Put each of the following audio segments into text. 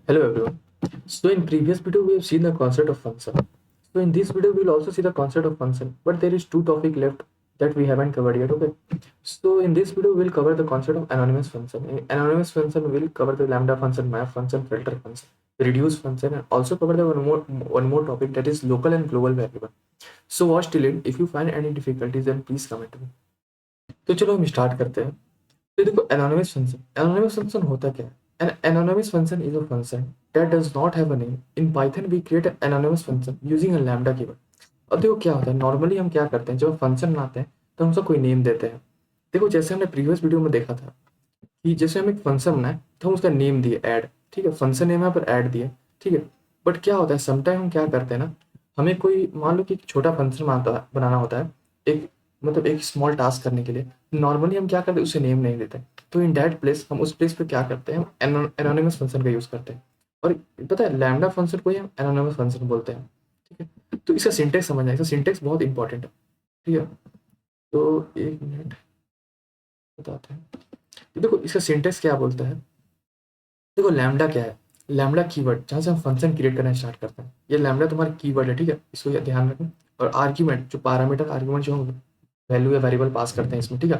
Hello everyone. So in previous video we have seen the concept of function. So in this video we will also see the concept of function, but there is two topic left that we haven't covered yet. Okay. So in this video we will cover the concept of anonymous function. In anonymous function we will cover the lambda function, map function, filter function, reduce function, and also cover the one more topic, that is local and global variable. So watch till end. If you find any difficulties then please comment me. तो चलो हम start करते हैं। तो देखो anonymous function होता क्या है? An anonymous function is a function that does not have a name. In Python we create an anonymous function using a lambda keyword. अब देखो क्या होता है, नॉर्मली हम क्या करते हैं, जब फंक्शन बनाते हैं तो हम उसको कोई नेम देते हैं। देखो जैसे हमने प्रीवियस वीडियो में देखा था कि जैसे हम एक फंक्शन बनाए तो हम उसका नेम दिए ऐड, ठीक है, फंक्शन नेम यहाँ पर ऐड दिए, ठीक है। बट क्या होता है, समटाइम हम क्या करते हैं ना, हमें कोई मान लो कि एक छोटा फंक्शन बनाना होता है, एक मतलब एक स्मॉल टास्क करने के लिए। नॉर्मली हम क्या करते हैं, उसे नेम नहीं देते। तो इन दैट प्लेस हम उस प्लेस पे क्या करते हैं, हम एनोनिमस फंक्शन का यूज़ करते हैं। और पता है लैम्डा फंक्शन को ही हम एनोनिमस फंक्शन बोलते हैं, ठीक है। तो इसका सिंटेक्स समझना है, इसका सिंटेक्स बहुत इंपॉर्टेंट है, ठीक है। तो एक मिनट बताते हैं। तो देखो इसका सिंटेक्स क्या बोलता है। देखो लैम्डा क्या है, लैम्डा कीवर्ड जहाँ से हम फंक्शन क्रिएट करना स्टार्ट करते हैं, ये लैम्डा तुम्हारा कीवर्ड है, ठीक है, इसको ध्यान रखें। और आर्ग्यूमेंट जो पैरामीटर आर्ग्यूमेंट जो हम वैल्यू या वेरिएबल पास करते हैं इसमें, ठीक है,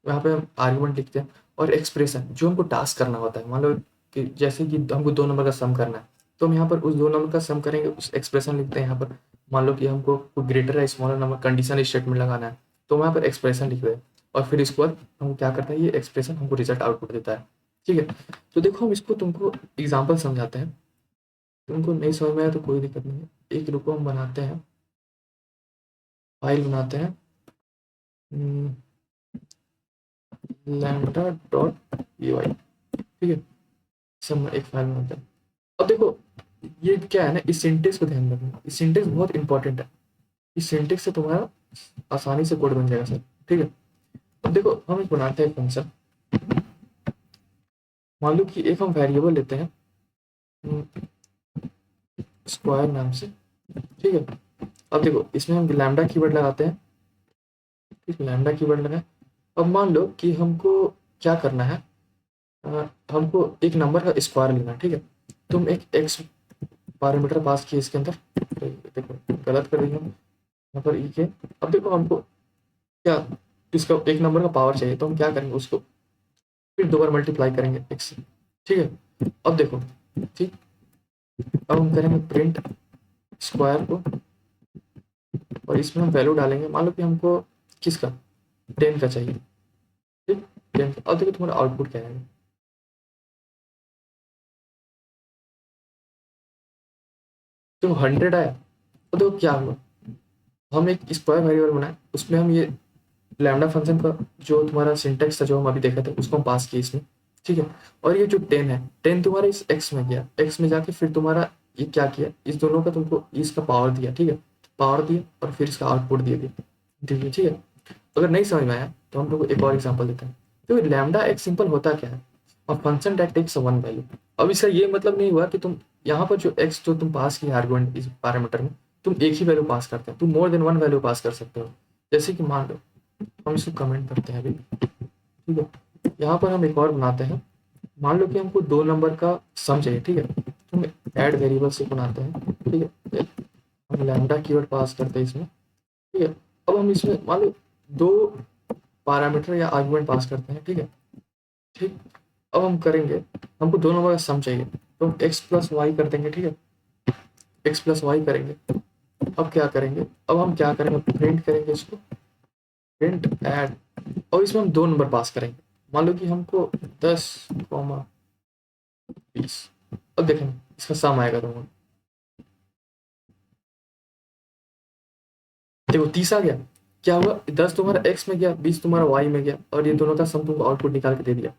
यहाँ पे हम आर्ग्यूमेंट लिखते हैं। और एक्सप्रेशन जो हमको टास्क करना होता है, मान लो कि जैसे कि हमको दो नंबर का सम करना है, तो हम यहाँ पर उस दो नंबर का सम करेंगे, उस एक्सप्रेशन लिखते हैं यहाँ पर। मान लो कि हमको कोई ग्रेटर या स्मॉलर नंबर कंडीशन स्टेटमेंट लगाना है, तो हम यहाँ पर एक्सप्रेशन लिख रहे हैं। और फिर इसके बाद हम क्या करते हैं, ये एक्सप्रेशन हमको रिजल्ट आउटपुट देता है, ठीक है। तो देखो हम इसको तुमको एग्जाम्पल समझाते हैं, तुमको नहीं समझ में आया तो कोई दिक्कत नहीं है। एक रुको हम बनाते हैं, फाइल बनाते हैं लैम्डा डॉट py, ठीक है। सब एक फाइल बनाते हैं। अब देखो ये क्या है ना, इस सिंटेक्स को ध्यान रखना, इस सिंटेक्स बहुत इंपॉर्टेंट है। इस सिंटेक्स से तुम्हारा आसानी से कोड बन जाएगा सर, ठीक है। अब देखो हम एक बनाते हैं फंक्शन, मान लो कि एक हम वेरिएबल लेते हैं स्क्वायर नाम से, ठीक है। अब देखो इसमें हम लैम्डा कीवर्ड लगाते हैं, ठीक है, लैम्डा कीवर्ड लगाए। अब मान लो कि हमको क्या करना है, हमको एक नंबर का स्क्वायर लेना है, ठीक है। तुम एक एक्स पैरामीटर पास किए इसके अंदर, देखो गलत कर दिया यहाँ पर ई के। अब देखो हमको क्या, इसका एक नंबर का पावर चाहिए, तो हम क्या करेंगे, उसको फिर दो बार मल्टीप्लाई करेंगे एक्स से, ठीक है। अब देखो, ठीक, अब हम करेंगे प्रिंट स्क्वायर को, और इसमें हम वैल्यू डालेंगे। मान लो कि हमको किसका 10 का चाहिए, ठीक, 10 का। अब देखो तुम्हारा आउटपुट क्या आएगा। तो 100 आया। तो देखो क्या हुआ, हम एक स्क्वायर वेरिएबल बनाए, उसमें हम ये लैम्डा फंक्शन का जो तुम्हारा सिंटेक्स था जो हम अभी देखा था उसको हम पास किए इसमें, ठीक है। और ये जो 10 है, 10 तुम्हारा इस एक्स में गया, एक्स में जाके फिर तुम्हारा ये क्या किया, इस दोनों का तुमको इसका पावर दिया, ठीक है, पावर दिया और फिर इसका आउटपुट दिया दिया, ठीक है। अगर नहीं समझ में आया तो हम लोग एक और एग्जाम्पल देते हैं। तो लैम्डा एक सिंपल होता क्या है, और function that takes one value. अब इसका ये मतलब नहीं हुआ कि तुम यहाँ पर जो एक्स जो तुम पास किए आर्गुमेंट इस पैरामीटर में, तुम एक ही वैल्यू पास करते हो, तुम more than one value pass कर सकते हो। जैसे कि मान लो, हम इसको कमेंट करते हैं अभी, ठीक है। यहाँ पर हम एक और बनाते हैं, मान लो कि हमको दो नंबर का सम चाहिए, ठीक है। हम ऐड वेरिएबल से बनाते हैं, ठीक है। हम लैम्डा कीवर्ड पास करते हैं इसमें, ठीक है। अब हम इसमें मान लो दो पैरामीटर या आर्गुमेंट पास करते हैं, ठीक है, ठीक। अब हम करेंगे, हमको दो नंबर का सम चाहिए, तो हम एक्स प्लस वाई कर देंगे, ठीक है, एक्स प्लस वाई करेंगे। अब क्या करेंगे, अब हम क्या करेंगे, प्रिंट करेंगे इसको, प्रिंट ऐड, और इसमें हम दो नंबर पास करेंगे। मान लो कि हमको 10, 20। अब देखें इसका सम आएगा तुम्हारा, देखो 30 आ गया। क्या हुआ, 10 तुम्हारा एक्स में गया, 20 तुम्हारा वाई में गया, और ये दोनों का सम तुमको आउटपुट निकाल के दे दिया।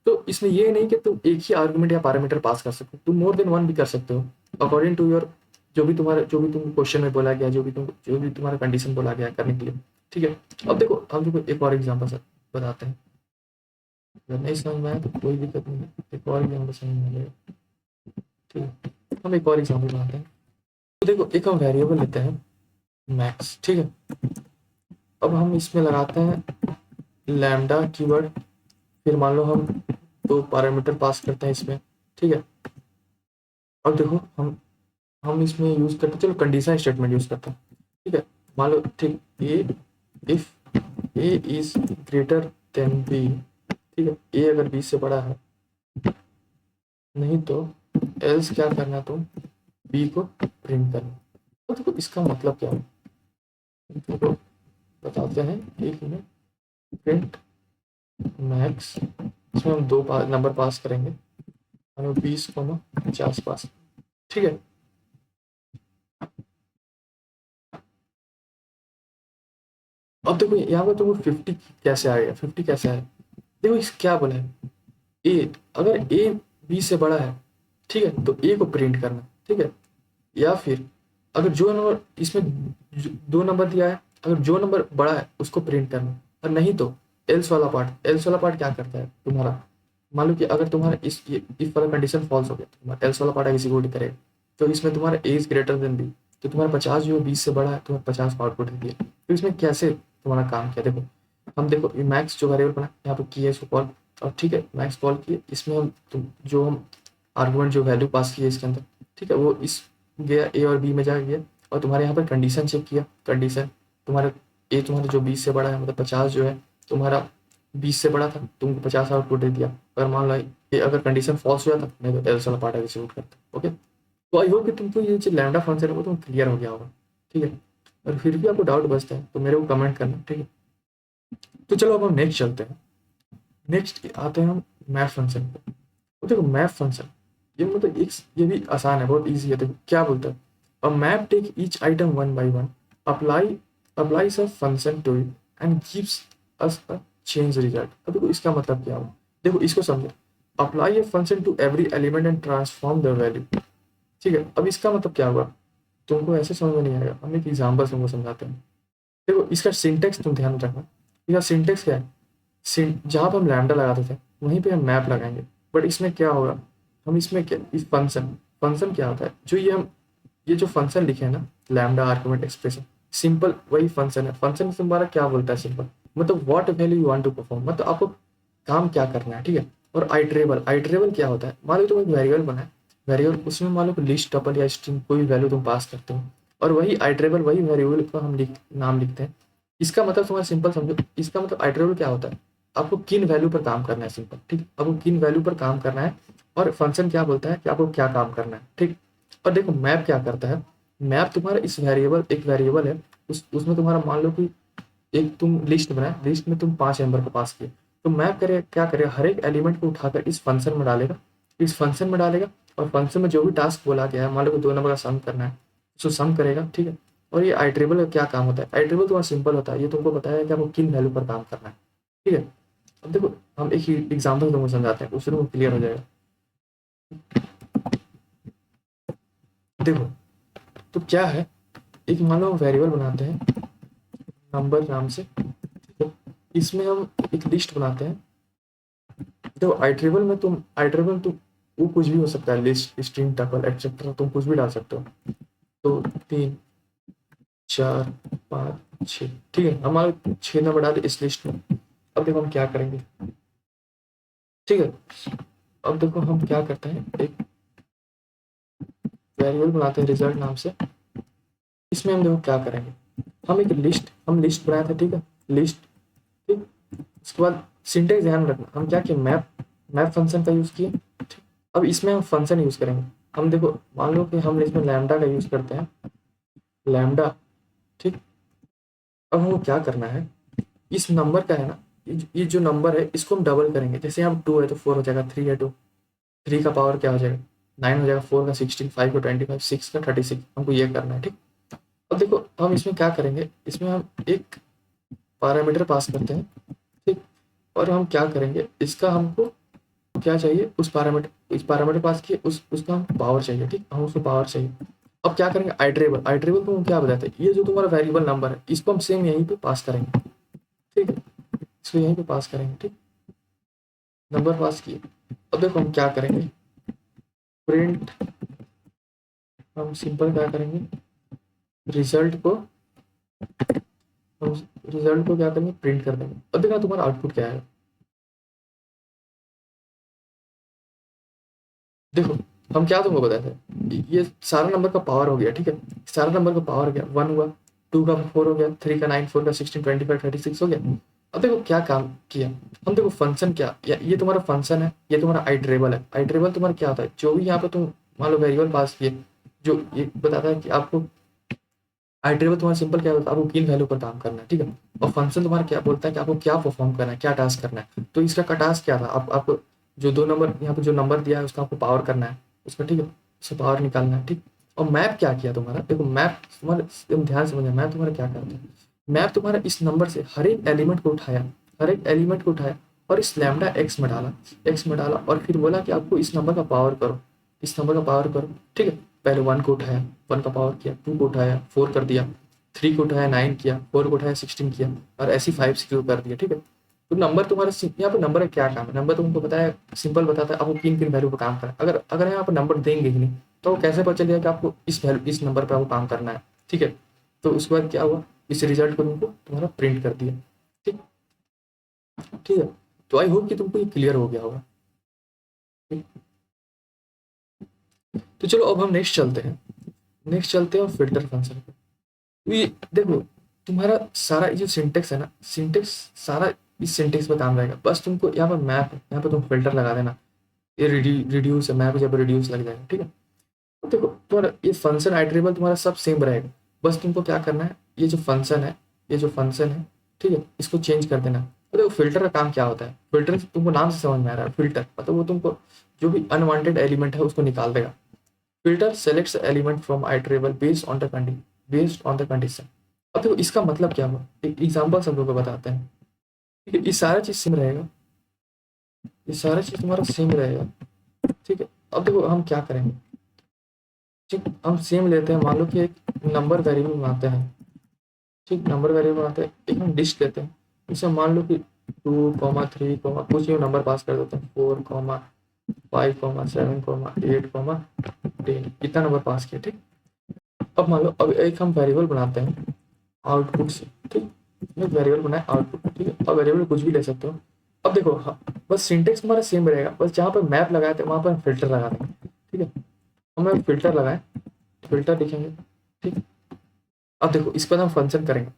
तो इसमें ये नहीं कि तुम एक ही आर्गुमेंट या पैरामीटर पास कर सकते हो, तुम मोर देन वन भी कर सकते हो अकॉर्डिंग टू योर, जो भी तुम क्वेश्चन में बोला गया, जो भी तुम्हारा कंडीशन बोला गया करने के लिए, ठीक है। अब देखो हम तुमको एक और एग्जाम्पल सर बताते हैं, अगर नहीं समझ में आया तो कोई दिक्कत नहीं है, एक और एग्जाम्पल समझ में आएगा, ठीक है। हम एक और एग्जाम्पल बनाते हैं। तो देखो एक हम वेरिएबल लेते हैं मैक्स, ठीक है। अब हम इसमें लगाते हैं लैम्डा कीवर्ड, फिर मान लो हम दो पैरामीटर पास करते हैं इसमें, ठीक है। अब देखो हम इसमें यूज करते, चलो कंडीशन स्टेटमेंट यूज करते हैं, ठीक है। मान लो ठीक, A if A is greater than B, ठीक है, ए अगर बी से बड़ा है, नहीं तो एल्स क्या करना, तुम बी को प्रिंट करना। तो देखो इसका मतलब क्या है, देखो बताते हैं एक मिनट। प्रिंट मैक्स, इसमें हम दो नंबर पास करेंगे, हमें 20, 50 पास, ठीक है। अब देखो यहाँ पर तुमको 50 कैसे आएगा, 50 कैसे आएगा, देखो इस क्या बोला है, ए अगर ए बी से बड़ा है, ठीक है, तो ए को प्रिंट करना, ठीक है। या फिर अगर जो नंबर इसमें दो नंबर दिया है, अगर जो नंबर बड़ा है उसको प्रिंट करना, और नहीं तो एल्स वाला पार्ट, एल्स वाला पार्ट क्या करता है तुम्हारा, मान लो कि अगर तुम्हारा इफ वाला कंडीशन फॉल्स हो गया, तो तुम्हारा एल्स वाला पार्ट एग्जीक्यूट करेगा, तो इसमें तुम्हारा ए इज ग्रेटर देन बी, तो तुम्हारा 50 जो 20 से बड़ा है, तुम्हारा 50 का आउटपुट दिया। तो इसमें कैसे तुम्हारा काम किया, देखो हम देखो मैक्स जो वेरिएबल बना यहाँ पे किया इसको कॉल, और ठीक है मैक्स कॉल किए, इसमें हम जो हम आर्गुमेंट जो वैल्यू पास किए इसके अंदर, ठीक है, वो इस गया ए और बी में जा गया, और तुम्हारे यहाँ पर कंडीशन चेक किया, कंडीशन तुम्हारा ए तुम्हारा जो 20 से बड़ा है, मतलब 50 जो है तुम्हारा 20 से बड़ा था, तुमको 50 आउटपुट दे दिया। अगर मान लो ये अगर कंडीशन फॉल्स हुआ था, नहीं तो एल्स वाला पार्ट एग्जीक्यूट करता। ओके, तो आई होप कि तुमको ये जो लैम्डा फंक्शन है वो तुम क्लियर हो गया होगा, ठीक है। और फिर भी आपको डाउट बचता है तो मेरे को कमेंट करना, ठीक है। तो चलो अब हम नेक्स्ट चलते हैं, नेक्स्ट आते हैं हम मैथ फंक्शन पे। तो देखो मैथ फंक्शन ये मतलब एक, ये भी आसान है, बहुत इजी है। देखो क्या बोलता है, a map take each item one by one, apply applies a function to it and gives us a change result. अब देखो इसका मतलब क्या हुआ, देखो इसको समझो, apply a function to every element and transform the value, ठीक है। अब इसका मतलब क्या हुआ, तुमको ऐसे समझ में नहीं आएगा, हम एक एग्जाम्पल तुमको समझाते हैं। देखो इसका सिंटेक्स तुम ध्यान रखना, इसका सिंटेक्स क्या है, जहाँ पे हम लैम्डा लगाते थे वहीं पे हम मैप लगाएंगे। बट इसमें क्या होगा, हम इसमें क्या, इस फंक्शन, फंक्शन क्या होता है, जो ये जो फंक्शन लिखे हैं ना, लैम्डा आर्गुमेंट एक्सप्रेशन, सिंपल वही फंक्शन है। फंक्शन तुम्हारा क्या बोलता है, सिंपल मतलब what value you want to perform, मतलब आपको काम क्या करना है, ठीक है। और आइटरेबल, आइटरेबल क्या होता है, मान लो तुम एक वेरिएबल बनाए, वेरिएबल उसमें मान लो लिस्ट टपल या स्ट्रिंग कोई वैल्यू तुम पास करते हो, और वही आइटरेबल वही वेरिएबल का हम नाम लिखते हैं। इसका मतलब तुम्हारा सिंपल समझो, इसका मतलब आइटरेबल क्या होता है, आपको किन वैल्यू पर काम करना है, सिंपल, ठीक है, आपको किन वैल्यू पर काम करना है। और फंक्शन क्या बोलता है कि आपको क्या काम करना है, ठीक। और देखो मैप क्या करता है, मैप तुम्हारा इस वेरिएबल, एक वेरिएबल है, उसमें तुम्हारा मान लो कि एक तुम लिस्ट बनाए, लिस्ट में तुम 5 नंबर को पास किए, तो मैप करे क्या करेगा, हर एक एलिमेंट को उठाकर इस फंक्शन में डालेगा, इस फंक्शन में डालेगा, और फंक्शन में जो भी टास्क बोला गया है, मान लो कि 2 नंबर का सम करना है, उसको सम करेगा, ठीक है। और ये आइट्रेबल का क्या काम होता है, आइट्रेबल तुम्हारा सिंपल होता है, ये तुमको बताया कि आपको किन वैल्यू पर काम करना है, ठीक है। अब देखो हम एक एग्जाम्पल तुमको समझाते हैं, उससे तुमको क्लियर हो जाएगा। देखो तो क्या है, एक मान लो हम वेरिएबल बनाते हैं नंबर नाम से, तो इसमें हम एक लिस्ट बनाते हैं। देखो आइट्रेबल तुम वो कुछ भी हो सकता है, लिस्ट स्ट्रिंग टपल एक्सेट्रा, तुम कुछ भी डाल सकते हो। तो 3, 4, 5, 6, ठीक है, हमारे 6 नंबर डाले इस लिस्ट में। अब देखो हम क्या करेंगे, ठीक है। अब देखो हम क्या करते हैं, एक वेरिएबल बनाते हैं रिजल्ट नाम से, इसमें हम देखो क्या करेंगे, हम लिस्ट बनाए थे, ठीक है, लिस्ट, ठीक। उसके बाद सिंटेक्स ध्यान रखना, हम क्या किए, मैप, मैप फंक्शन का यूज किए, ठीक। अब इसमें हम फंक्शन यूज करेंगे, हम देखो मान लो कि हम इसमें लैम्डा का यूज करते हैं, लैम्डा, ठीक। अब हमको क्या करना है, इस नंबर का है ना, ये जो नंबर है इसको हम डबल करेंगे, जैसे यहाँ 2 है तो 4 हो जाएगा, 3 है तो 3 का पावर क्या हो जाएगा, 9 हो जाएगा, 4 का 16, 5 का 25, 6 का 36, हमको ये करना है, ठीक। अब देखो हम इसमें क्या करेंगे, इसमें हम एक पैरामीटर पास करते हैं, ठीक। और हम क्या करेंगे, इसका हमको क्या चाहिए, उस पैरामीटर, इस पैरामीटर पास किए, उसका हम पावर चाहिए, ठीक, हम उसको पावर चाहिए। अब क्या करेंगे, आइट्रेबल, आइट्रेबल को हम क्या बताते हैं, ये जो तुम्हारा वेरिएबल नंबर है इसको हम सेम यहीं पे पास करेंगे, ठीक है, इसको यहीं पे पास करेंगे, ठीक, नंबर पास किए। अब देखो हम क्या करेंगे, प्रिंट, हम सिंपल क्या करेंगे, रिजल्ट को, हम रिजल्ट को क्या करेंगे, प्रिंट कर देंगे। अब देखना तुम्हारा आउटपुट क्या है, देखो हम क्या तुमको बताए थे, ये सारा नंबर का पावर हो गया, ठीक है, सारा नंबर का पावर हो गया, 1 हुआ, 2 का 4 हो गया, 3 का 9, 4 का 16, 25, 36 हो गया। अब देखो क्या काम किया हम, देखो फंक्शन क्या, ये तुम्हारा फंक्शन है, ये तुम्हारा आइटरेबल है। आइटरेबल तुम्हारा क्या होता है, जो भी यहाँ पे तुम मान लो वेरिएबल पास किए, जो ये बताता है कि आपको आइटरेबल तुम्हारा सिंपल क्या होता है, आपको किन वैल्यू पर काम करना है, ठीक है। और फंक्शन तुम्हारा क्या बोलता है कि आपको क्या परफॉर्म करना है, क्या टास्क करना है। तो इसका का टास्क क्या था, आपको जो 2 नंबर यहाँ पे जो नंबर दिया है उसका आपको पावर करना है उसका, ठीक है, उससे पावर निकालना है, ठीक। और मैप क्या किया तुम्हारा, देखो मैप तुम्हारा एकदम ध्यान से समझना, मैप तुम्हारा क्या करता है। मैप तुम्हारा इस नंबर से हर एक एलिमेंट को उठाया, हर एक एलिमेंट को उठाया और इस लैम्डा एक्स में डाला, एक्स में डाला और फिर बोला कि आपको इस नंबर का पावर करो, इस नंबर का पावर करो, ठीक है। पहले 1 को उठाया, 1 का पावर किया, 2 को उठाया, 4 कर दिया, 3 को उठाया, 9 किया, 4 को उठाया, 16 किया और ऐसी 5 से क्यों कर दिया, ठीक है। तो नंबर तुम्हारा यहाँ पे नंबर का क्या काम है, नंबर तुमको बताया, सिंपल बताता है आपको किन किन वैल्यू पर काम करना है। अगर अगर यहाँ पर नंबर देंगे ही नहीं तो वो कैसे पता चलेगा कि आपको इस वैल्यू इस नंबर पर आपको काम करना है, ठीक है। तो उसके बाद क्या हुआ, इस रिजल्ट को तुमको तुम्हारा प्रिंट कर दिया, ठीक, ठीक है। तो आई होप कि तुमको ये क्लियर हो गया होगा, ठीक? तो चलो अब हम नेक्स्ट चलते हैं, नेक्स्ट चलते हैं और फिल्टर फंक्शन पे। तो ये देखो तुम्हारा सारा ये जो सिंटेक्स है ना, सिंटेक्स सारा इस सिंटेक्स पे काम रहेगा। बस तुमको यहाँ पर मैप है, यहाँ पर तुम फिल्टर लगा देना, ये रिड्यूस है, मैप जब रिड्यूस लग जाएगा, ठीक है। तो देखो तुम्हारा ये फंक्शन आइटरेबल तुम्हारा सब सेम रहेगा। बस तुमको क्या करना है, ये जो फंक्शन है, ये जो फंक्शन है, ठीक है, इसको चेंज कर देना। तो देखो फिल्टर का काम क्या होता है, फिल्टर तुमको नाम से समझ में आ रहा है, फिल्टर मतलब वो तुमको जो भी अनवांटेड एलिमेंट है उसको निकाल देगा। Filter selects element from iterable based on the condition. अब देखो इसका मतलब क्या हुआ, एक एग्जाम्पल सब लोग को बताते हैं, ठीक है। ये सारा चीज सेम रहेगा, ये सारा चीज तुम्हारा सेम रहेगा, ठीक है। अब देखो हम क्या करेंगे, ठीक, हम सेम लेते हैं, मान लो कि एक नंबर वेरिएबल बनाते हैं, ठीक, नंबर वेरिएबल बनाते हैं, एक हम लिस्ट लेते हैं, इसमें मान लो कि 2, 3, कुछ ही नंबर पास कर देते हैं, 4, 5, 7, 8, 10, इतना नंबर पास किया, ठीक। अब मान लो अब एक हम वेरिएबल बनाते हैं आउटपुट से, ठीक, एक वेरिएबल बनाए आउटपुट, ठीक है। अब वेरिएबल कुछ भी ले सकते हो। अब देखो हाँ, बस सिंटेक्स तुम्हारा सेम रहेगा, बस जहाँ पर मैप लगाए थे वहाँ पर हम फिल्टर लगा देंगे, ठीक है। हमें फिल्टर लगाए, फिल्टर लिखेंगे, ठीक। अब देखो इस पर हम फंक्शन करेंगे,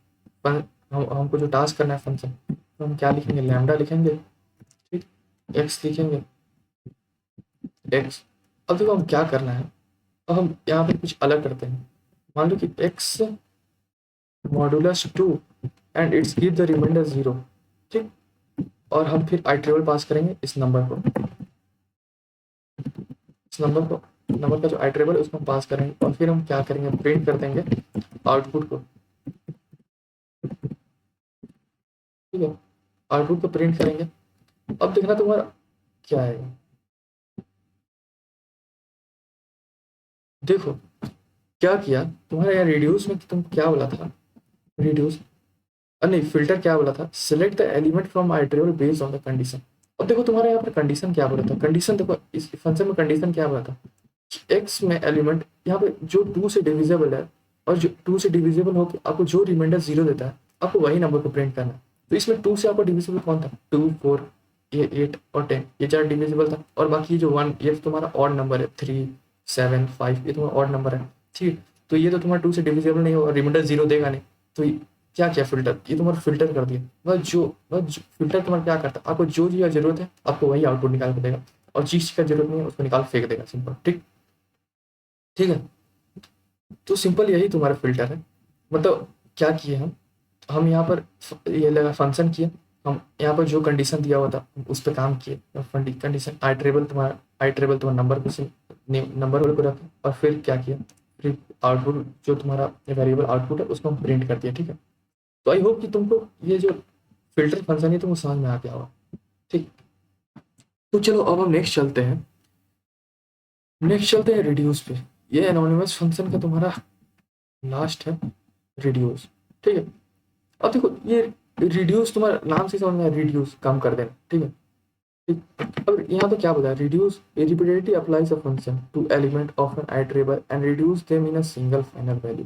हमको जो टास्क करना है फंक्शन, तो हम क्या लिखेंगे, लैम्डा लिखेंगे, ठीक, एक्स लिखेंगे, एक्स। अब देखो हम क्या करना है, अब हम यहाँ पे कुछ अलग करते हैं, मान लो कि X modulus 2 and it's give the remainder 0, ठीक। और हम फिर आइटरेबल पास करेंगे इस नंबर को, इस नंबर को, नंबर का जो आइटरेबल है उसको हम पास करेंगे और फिर हम क्या करेंगे, प्रिंट कर देंगे आउटपुट को, ठीक है। आउटपुट को प्रिंट करेंगे। अब देखना तुम्हारा क्या है, देखो क्या किया तुम्हारा यहाँ रिड्यूस में, तुम क्या बोला था, रिड्यूस नहीं फिल्टर क्या बोला था, select the element from iterable based on the condition. अब देखो तुम्हारे यहाँ पर कंडीशन क्या बोला था, कंडीशन देखो इस फंक्शन में कंडीशन क्या बोला था, एक्स में एलिमेंट यहाँ पे जो 2 से डिविजिबल है और जो 2 से डिविजिबल होकर आपको जो रिमाइंडर 0 देता है आपको वही नंबर को प्रिंट करना है। तो इसमें 2 से आपको डिविजिबल कौन था, 2, 4, ये 8 और 10, ये 4 डिविजिबल था। और बाकी जो 1 ये तुम्हारा ऑड नंबर है, 3, 7, 5 ये तुम्हारा ऑड नंबर है, ठीक। तो ये तो तुम्हारा 2 से डिविजिबल नहीं होगा, रिमाइंडर 0 देगा नहीं। तो क्या क्या फिल्टर, ये तुम्हारा फिल्टर कर दिया। बस फिल्टर तुम्हारा क्या करता है, आपको जो चीज़ जरूरत है आपको वही आउटपुट निकाल के देगा और जिस चीज़ का जरूरत नहीं है उसको निकाल फेंक देगा, सिंपल, ठीक, ठीक है। तो सिंपल यही तुम्हारा फिल्टर है। मतलब क्या किए हम यहाँ पर ये लगा फंक्शन किए, हम यहाँ पर जो कंडीशन दिया हुआ था उस पर काम किए, कंडीशन आइटरेबल तुम्हारा नंबर को नंबर को रखे और फिर क्या किया, फिर आउटपुट जो तुम्हारा वेरिएबल आउटपुट है उसको हम प्रिंट कर दिया, ठीक है। तो आई होप कि तुमको ये जो फिल्टर फंक्शन है तुमको समझ में आ गया होगा, ठीक। तो चलो अब हम नेक्स्ट चलते हैं रिड्यूस पे। ये एनोनिमस फंक्शन का तुम्हारा लास्ट है रिड्यूस, ठीक है। अब देखो ये रिड्यूस तुम्हारा नाम से समझ में आया, रिड्यूस कम कर देना, ठीक है, ठीक। अब यहाँ पे क्या बताया, reduce repeatedly applies a function to element of an iterable and reduce them in a single final value.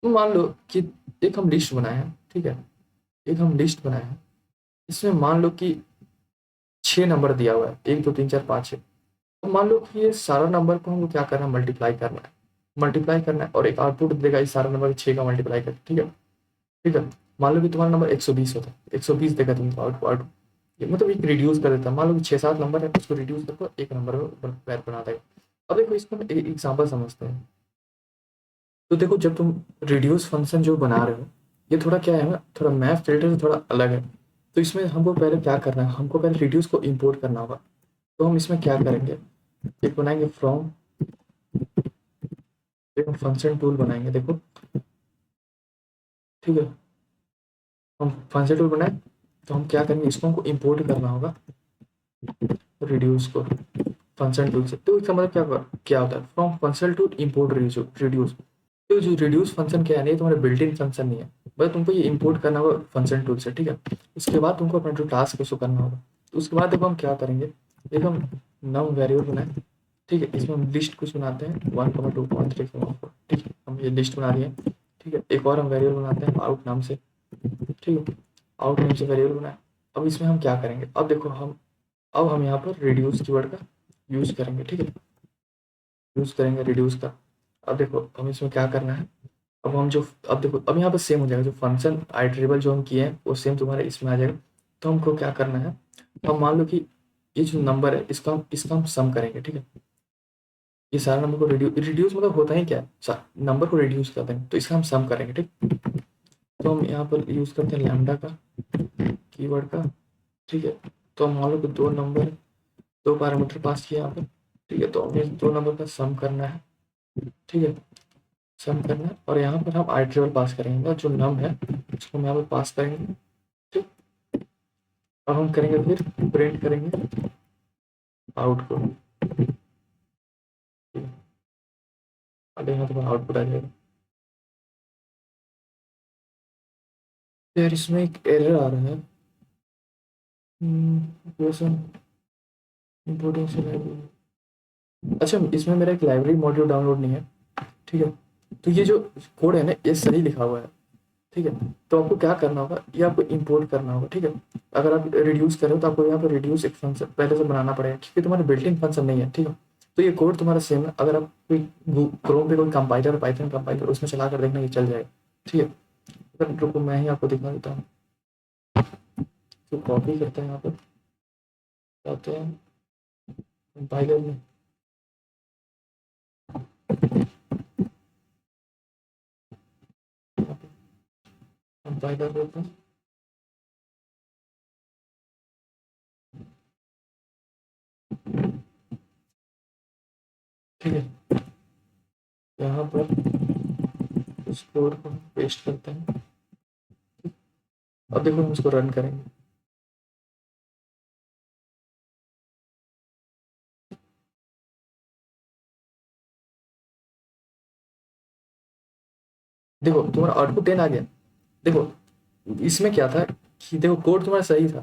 तो मान लो कि एक हम लिस्ट बनाए हैं, ठीक है, एक हम लिस्ट बनाए हैं, इसमें मान लो कि 6 नंबर दिया हुआ है, 1, 2, 3, 4, 5, 6, तो मान लो कि ये सारा नंबर को हमको क्या करना है, मल्टीप्लाई करना है और एक आउटपुट देगा इस सारा नंबर 6 का मल्टीप्लाई करके, ठीक है। ठीक है, मान लो कि तुम्हारा नंबर 120 होता है, 120 देगा तुमको आउटपुट, ये मतलब एक रिड्यूस कर देता है। मान लो कि 6-7 नंबर है, उसको रिड्यूस करके एक नंबर पैर बना देगा। अब देखो इसमें एक एग्जाम्पल समझते हैं। तो देखो जब तुम रिड्यूस फंक्शन जो बना रहे हो, ये थोड़ा क्या है ना, थोड़ा मैथ फिल्टर से थोड़ा अलग है। तो इसमें हमको पहले क्या करना है, हमको पहले रिड्यूस को इंपोर्ट करना होगा। तो हम इसमें क्या करेंगे, एक बनाएंगे फ्रॉम, एक फंक्शन टूल बनाएंगे, देखो ठीक है। हम फंक्शन टूल बनाए, तो हम क्या करेंगे, इसको हमको इंपोर्ट करना होगा रिड्यूस को फंक्शन टूल से। तो इसका मतलब क्या होता है, from function tool import reduce. तो जो रिड्यूस फंक्शन क्या है, ये तुम्हारा बिल्ट इन फंक्शन नहीं है, बस तुमको ये इंपोर्ट करना होगा फंक्शन टूल से, ठीक है। उसके बाद तुमको अपना जो टास्क है उसको करना होगा। तो उसके बाद देखो हम क्या करेंगे, एक हम नम वेरिएबल बनाए, ठीक है। इसमें हम लिस्ट कुछ बनाते हैं 1,2,3,4, ठीक है, हम ये लिस्ट बना रहे हैं, ठीक है। एक और हम वेरिएबल बनाते हैं आउट नाम से, ठीक है, आउट नेम से वेरिएबल बनाए। अब इसमें हम क्या करेंगे, अब हम यहाँ पर रिड्यूस कीवर्ड का यूज करेंगे, ठीक है, यूज करेंगे रिड्यूस का। अब देखो हम इसमें क्या करना है, अब देखो अब यहाँ पर सेम हो जाएगा, जो फंक्शन आइटरेबल जो हम किए हैं वो सेम तुम्हारे इसमें आ जाएगा। तो हमको क्या करना है, हम मान लो कि ये जो नंबर है इसका हम सम करेंगे, ठीक है। ये सारा नंबर को रिड्यूस मतलब होता ही क्या है, नंबर को रिड्यूस करते हैं, तो इसका हम सम करेंगे, ठीक। तो हम यहाँ पर यूज करते हैं लैम्डा का कीवर्ड का, ठीक है। तो हम मान लो कि दो नंबर, दो पैरामीटर पास किया यहाँ पर, ठीक है। तो हमें दो नंबर का सम करना है, ठीक है, सम करना है। और यहाँ पर हम आइटरेबल पास करेंगे, जो नम है उसको हम यहाँ पर पास करेंगे, ठीक। अब हम करेंगे फिर प्रिंट करेंगे आउटपुट, अब यहाँ पर आउटपुट आ जाएगा। यार इसमें एक एरर आ रहा है, इंपोर्टेंट से लाइब्रेरी। अच्छा, इसमें मेरा एक लाइब्रेरी मॉड्यूल डाउनलोड नहीं है, ठीक है। तो ये जो कोड है ना, ये सही लिखा हुआ है, ठीक है। तो आपको क्या करना होगा, ये आपको इंपोर्ट करना होगा, ठीक है। अगर आप रिड्यूस करो तो आपको यहाँ पर रिड्यूस एक फंक्शन पहले से बनाना पड़ेगा, क्योंकि तुम्हारा बिल्ट इन फंक्शन नहीं है, ठीक है। तो ये कोड तुम्हारा सेम है, अगर आप कोई क्रोम पे कोई कंपाइलर, पाइथन कंपाइलर, उसमें चला कर देखना, ये चल जाएगा, ठीक है। अगर रुको मैं ही आपको दिखा देता हूँ, तो कॉपी करते हैं, यहाँ पर जाते हैं कंपाइलर में, कंपाइलर करते हैं, ठीक है। यहाँ पर उस कोड को पेस्ट करते हैं। अब देखो हम इसको रन करेंगे, देखो तुम्हारा आउटपुट 10 आ गया। देखो इसमें क्या था कि देखो कोड तुम्हारा सही था,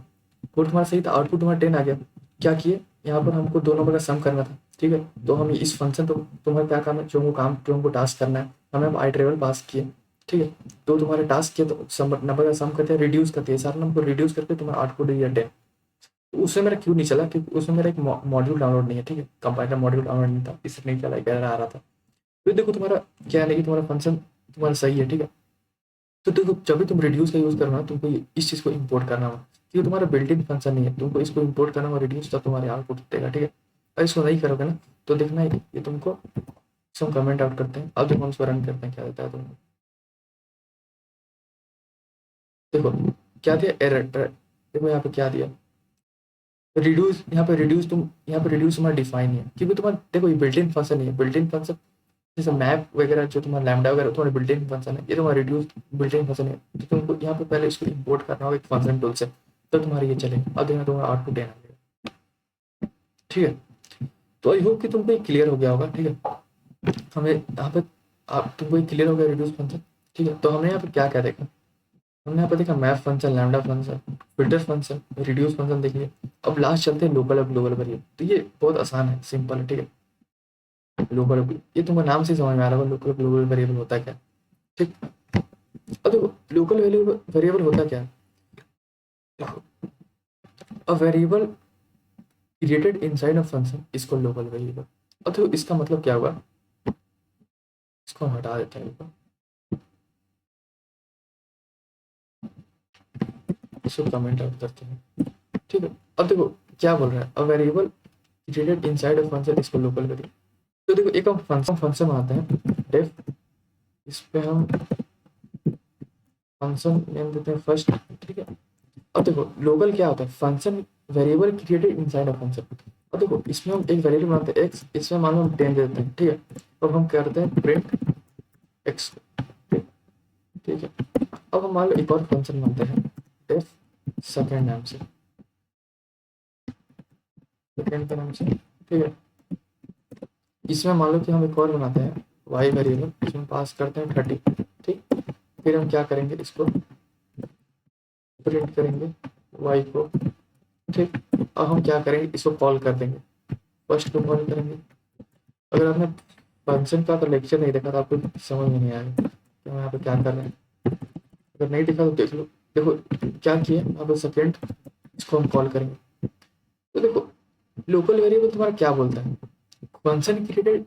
आउटपुट तुम्हारा 10 आ गया। क्या किए, यहाँ पर हमको दो नंबर का सम करना था, ठीक है। तो हम इस फंक्शन, तो तुम्हारा क्या काम है, जो हमको टास्क करना है, हमें अब आइटरेबल पास किए, ठीक है। तो तुम्हारे टास्क किए, तो नंबर का सम करते हैं, रिड्यूस करते हैं, सारे नंबर को रिड्यूस करके तुम्हारा आउटपुट दिया 10। तो उसमें मेरा क्यों नहीं चला, क्योंकि उसमें मेरा एक मॉड्यूल डाउनलोड नहीं है, ठीक है, कंपाइलर मॉड्यूल डाउनलोड नहीं था, इसलिए नहीं चला, एक एरर आ रहा था। तो देखो तुम्हारा क्या है ना, कि तुम्हारा फंक्शन तुम्हारा सही है, ठीक है। तो देखो जब भी तुम रिड्यूस का यूज करना, तुमको इस चीज को इंपोर्ट करना होगा, क्योंकि तुम्हारा बिल्ट इन फंक्शन नहीं है, तुमको इसको इंपोर्ट करना होगा रिड्यूस, तब तुम्हारे आउटपुट देगा, ठीक है। अगर इसको नहीं करोगे ना, तो देखना है ये तुमको, सब कमेंट आउट करते हैं। अब जब हम इसको रन करते हैं क्या देता है तुमको, देखो क्या दिया, एरर। देखो यहाँ पे क्या दिया, रिड्यूस, यहाँ पे रिड्यूस तुम्हारा डिफाइन नहीं है, क्योंकि तुम्हारा देखो ये बिल्ट इन फंक्शन नहीं है, बिल्ट इन फंक्शन जैसे मैप वगैरह, जो तुम्हारा लैम्डा वगैरह तुम्हारा बिल्ट इन फंक्शन है, ये तुम्हारा रिड्यूस बिल्ट इन फंक्शन है। तो तुमको यहाँ पे पहले इसको इंपोर्ट करना होगा एक फंक्शन टूल से, तो तुम्हारा ये चलेगा। अब देखना तुम्हारा आउटपुट देना पड़ेगा, ठीक है। तो आई होप कि तुमको ये क्लियर हो गया होगा, ठीक है। हमें यहाँ पे आप तुमको ये क्लियर हो गया रिड्यूस फंक्शन, ठीक है। तो हमने यहाँ पे क्या क्या देखा, हमने यहाँ पे देखा map function, lambda function, filter function, reduce function देख लिया। अब लास्ट चलते हैं लोकल और ग्लोबल वेरिएबल। तो ये बहुत आसान है, सिंपल है, ठीक है। लोकल, ये तुमको नाम से समझ में आ रहा होगा लोकल ग्लोबल वेरिएबल होता है क्या, ठीक। अब देखो लोकल वेरिएबल होता क्या है, देखो a variable created inside a function is called local variable. और तो इसका मतलब क्या हुआ, इसको हम हटा देते हैं, इसको कमेंट आउट करते हैं, ठीक है। अब देखो क्या बोल रहा है, a variable created inside a function इसको लोकल वेरिएबल। तो देखो एक हम फंक्शन आते हैं डेफ, इस पे हम फंक्शन नेम देते हैं फर्स्ट, ठीक है। अब देखो लोकल क्या होता है, function variable created inside a function. अब देखो इसमें हम एक वेरिएबल बनाते हैं एक्स, इसमें मान लो हम 10 दे देते हैं, ठीक है। अब हम करते हैं प्रिंट एक्स, ठीक है। अब हम मान लो एक और फंक्शन बनाते हैं डेफ सेकेंड नाम से, सेकेंड के नाम से, ठीक है। इसमें मान लो कि हम एक और बनाते हैं वाई वेरिएबल, इसमें पास करते हैं 30, ठीक। फिर हम क्या करेंगे, इसको प्रिंट करेंगे वाई को, ठीक। अब हम क्या करेंगे, इसको कॉल कर देंगे, फर्स्ट को कॉल करेंगे। अगर आपने फंक्शन का तो लेक्चर नहीं देखा तो आपको समझ में नहीं आएगा कि हम यहाँ पे क्या कर रहे हैं। अगर नहीं देखा तो देख लो। देखो क्या किया यहाँ पे, सेकेंड इसको हम कॉल करेंगे। तो देखो लोकल वेरिएबल तुम्हारा क्या बोलता है, फंक्शन क्रिएटेड,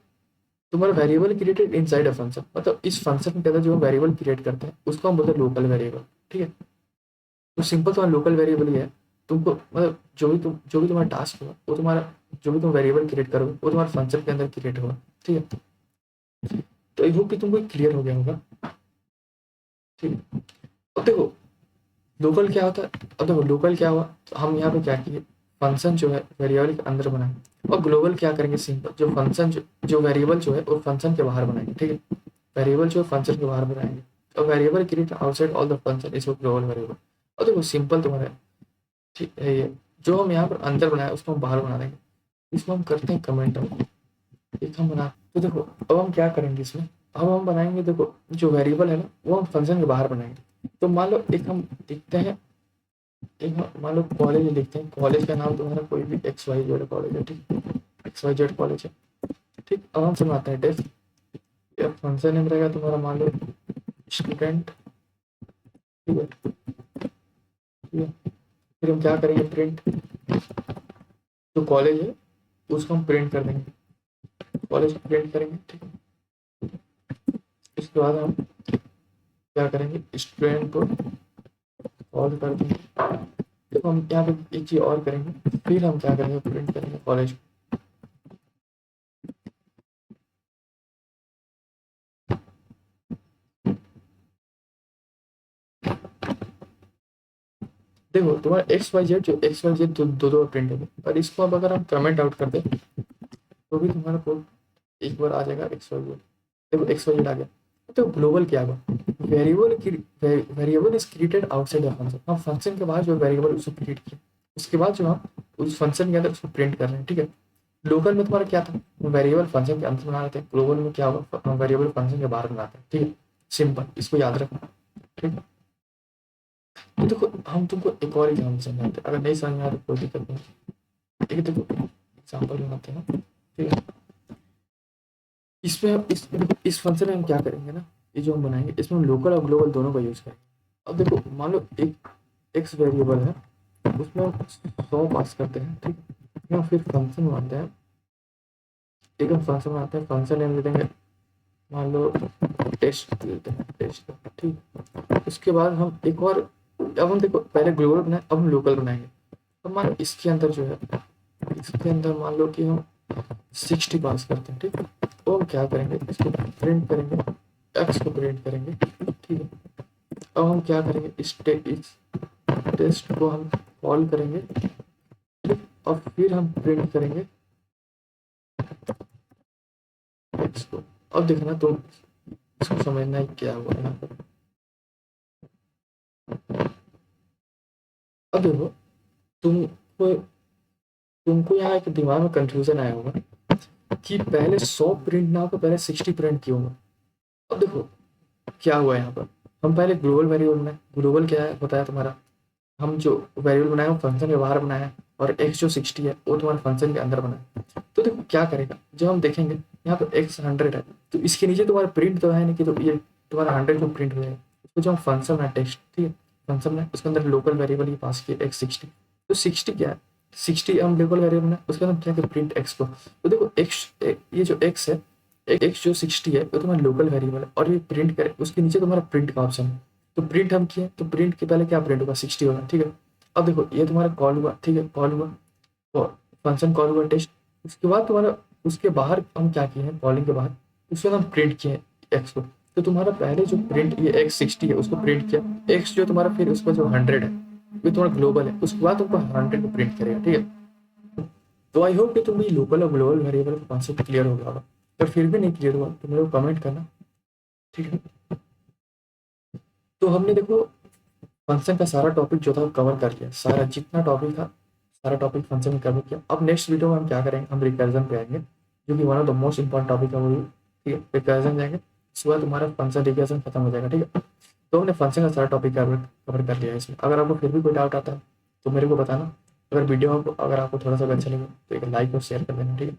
तुम्हारा variable created inside a function, मतलब इस फंक्शन के अंदर जो वेरिएबल क्रिएट करते हैं उसको हम बोलते हैं लोकल वेरिएबल, ठीक है। तो सिंपल तुम्हारा लोकल वेरिएबल ही है, तुमको मतलब जो भी तुम्हारा टास्क होगा वो तुम्हारा, जो भी तुम वेरिएबल क्रिएट करोगे वो तुम्हारे फंक्शन के अंदर क्रिएट होगा, ठीक है। तो आई होप कि तुमको क्लियर हो गया होगा, ठीक है। अब देखो लोकल क्या होता है, अब देखो लोकल क्या हुआ, तो हम यहाँ पे क्या किए, फंक्शन जो है वेरिएबल के अंदर बनाए, और ग्लोबल क्या करेंगे, सिंपल जो फंक्शन जो वेरिएबल जो है वो फंक्शन के बाहर बनाएंगे, ठीक है। वेरिएबल जो फंक्शन के बाहर बनाएंगे, और variable create outside all the function इसको ग्लोबल वेरिएबल। और देखो सिंपल तुम्हारा ठीक है, ये जो हम यहाँ पर अंदर बनाए उसको हम बाहर बना देंगे, इसको हम करते हैं कमेंट आउट, एक हम बना। तो देखो अब हम क्या करेंगे इसमें, अब हम बनाएंगे, देखो जो वेरिएबल है ना वो हम फंक्शन के बाहर बनाएंगे। तो मान लो एक हम लिखते हैं, एक मान लो कॉलेज लिखते हैं, कॉलेज का नाम तुम्हारा कोई भी XYZ कॉलेज है, ठीक, XYZ कॉलेज है, ठीक। अब हम सुनाते हैं डेफ, फंक्शन नेम रहेगा तुम्हारा मान लो स्टूडेंट, ठीक है, ठीक है। फिर हम क्या करेंगे, प्रिंट जो कॉलेज है उसको हम प्रिंट कर देंगे, कॉलेज प्रिंट करेंगे, ठीक है। इसके बाद हम क्या करेंगे, स्टूडेंट को कॉल कर देंगे। तो हम यहाँ पे एक चीज और करेंगे, फिर हम क्या करेंगे, प्रिंट करेंगे कॉलेज। देखो तुम्हारा XYZ जो XYZ दो प्रिंट है, पर इसको अब अगर हम कमेंट आउट कर दे तो भी तुम्हारा कोड एक बार आ जाएगा XYZ। देखो XYZ आ गया। तो ग्लोबल क्या होगा, variable is created outside the function, हम फंक्शन के बाहर जो वेरिएबल उसको क्रिएट किया, उसके बाद जो हम उस फंक्शन के अंदर उसको प्रिंट कर रहे हैं, ठीक है। लोकल में तुम्हारा क्या था, वेरिएबल फंक्शन के अंदर बना रहे थे, ग्लोबल में क्या होगा, हम वेरिएबल फंक्शन के बाहर बनाते हैं, ठीक है। सिंपल, इसको याद रखना, ठीक है। तो देखो हम तुमको एक और एग्जाम्पल समझाते हैं, अगर नहीं समझ में आया तो कोई दिक्कत नहीं, ठीक है। देखो एग्जाम्पल बनाते हैं, ठीक है। इसमें इस फंक्शन में हम क्या करेंगे ना, ये जो हम बनाएंगे इसमें हम लोकल और ग्लोबल दोनों का यूज करेंगे। अब देखो मान लो एक एक्स वेरिएबल है, उसमें हम 100 पास करते हैं, ठीक है। या फिर फंक्शन बनाते हैं, एक हम फंक्शन बनाते हैं, फंक्शन नेम दे देंगे मान लो टेस्ट देते हैं, टेस्ट, ठीक। उसके बाद हम एक और, अब हम देखो पहले ग्लोबल बनाए अब हम लोकल बनाएंगे। अब मान लो इसके अंदर जो है, इसके अंदर मान लो कि हम 60 पास करते हैं, ठीक है। तो हम क्या करेंगे, इसको प्रिंट करेंगे, एक्स को प्रिंट करेंगे, ठीक है। अब हम क्या करेंगे, इस टेस्ट को हम कॉल करेंगे, ठीक। और फिर हम प्रिंट करेंगे एक्स को। अब देखना तुम इसको समझना है क्या हुआ यहाँ पर। अब देखो तुमको तुमको यहाँ एक दिमाग में कंफ्यूजन आया होगा कि पहले 100 प्रिंट ना हो, पहले 60 प्रिंट क्यों हो। अब देखो क्या हुआ यहाँ पर, हम पहले ग्लोबल वेरिएबल बनाए, ग्लोबल क्या है बताया तुम्हारा, हम जो वेरिएबल बनाए वो फंक्शन के बाहर बनाया है, और एक्स जो 60 है वो तुम्हारे फंक्शन के अंदर बनाए। तो देखो क्या करेगा, जब हम देखेंगे यहाँ पर एक्स 100 है, तो इसके नीचे तुम्हारा प्रिंट तो है नहीं कि, तो ये तुम्हारा 100 में प्रिंट हो जाएगा। उसको जो हम फंक्शन बनाए टेक्स्ट, ठीक है, फंक्शन बनाए उसके अंदर लोकल वेरिएबल ही पास किए एक्स 60। तो 60 क्या है, 60 हम लोकल वेरिएबल है, उसके अंदर क्या प्रिंट एक्स को। तो देखो एक्स, ये जो एक्स है, एक्स जो 60 है वो तुम्हारा लोकल वेरिएबल है, और ये प्रिंट करे उसके नीचे तुम्हारा प्रिंट का ऑप्शन है। तो प्रिंट हम किए, तो प्रिंट के पहले क्या प्रिंट होगा, 60 होगा, ठीक है। अब देखो ये तुम्हारा कॉल हुआ, ठीक है, कॉल हुआ, फंक्शन कॉल हुआ टेस्ट। उसके बाद तुम्हारा उसके बाहर हम क्या किए हैं, कॉलिंग के बाहर उसके बाद हम प्रिंट किए हैं एक्स को। तो तुम्हारा पहले जो प्रिंट ये एक्स 60 है उसको प्रिंट किया, एक्स जो तुम्हारा फिर उसका जो 100 है ये तुम्हारा ग्लोबल है, उसके बाद तुमको 100 को प्रिंट करेगा, ठीक है। तो आई होप कि तुम्हें लोकल और ग्लोबल वेरिएबल का कॉन्सेप्ट क्लियर हो गया होगा। पर फिर भी नहीं क्लियर हुआ तो मेरे को कमेंट करना, ठीक है। तो हमने देखो फंक्शन का सारा टॉपिक जो था कवर कर लिया, सारा जितना टॉपिक था सारा टॉपिक फंक्शन में कवर किया। अब नेक्स्ट वीडियो में हम क्या करेंगे, हम रिकर्जन पे आएंगे, जो कि one of the most important topic है वो, ठीक है। रिकर्जन जाएंगे, उसके बाद तुम्हारा फंक्शन रिकर्जन खत्म हो जाएगा, ठीक है। तो हमने फंक्शन का सारा टॉपिक कवर कर लिया है इसमें। अगर आपको फिर भी कोई डाउट आता है तो मेरे को बताना। अगर वीडियो अगर आपको थोड़ा सा अच्छा लगे तो एक लाइक और शेयर कर देना, ठीक है।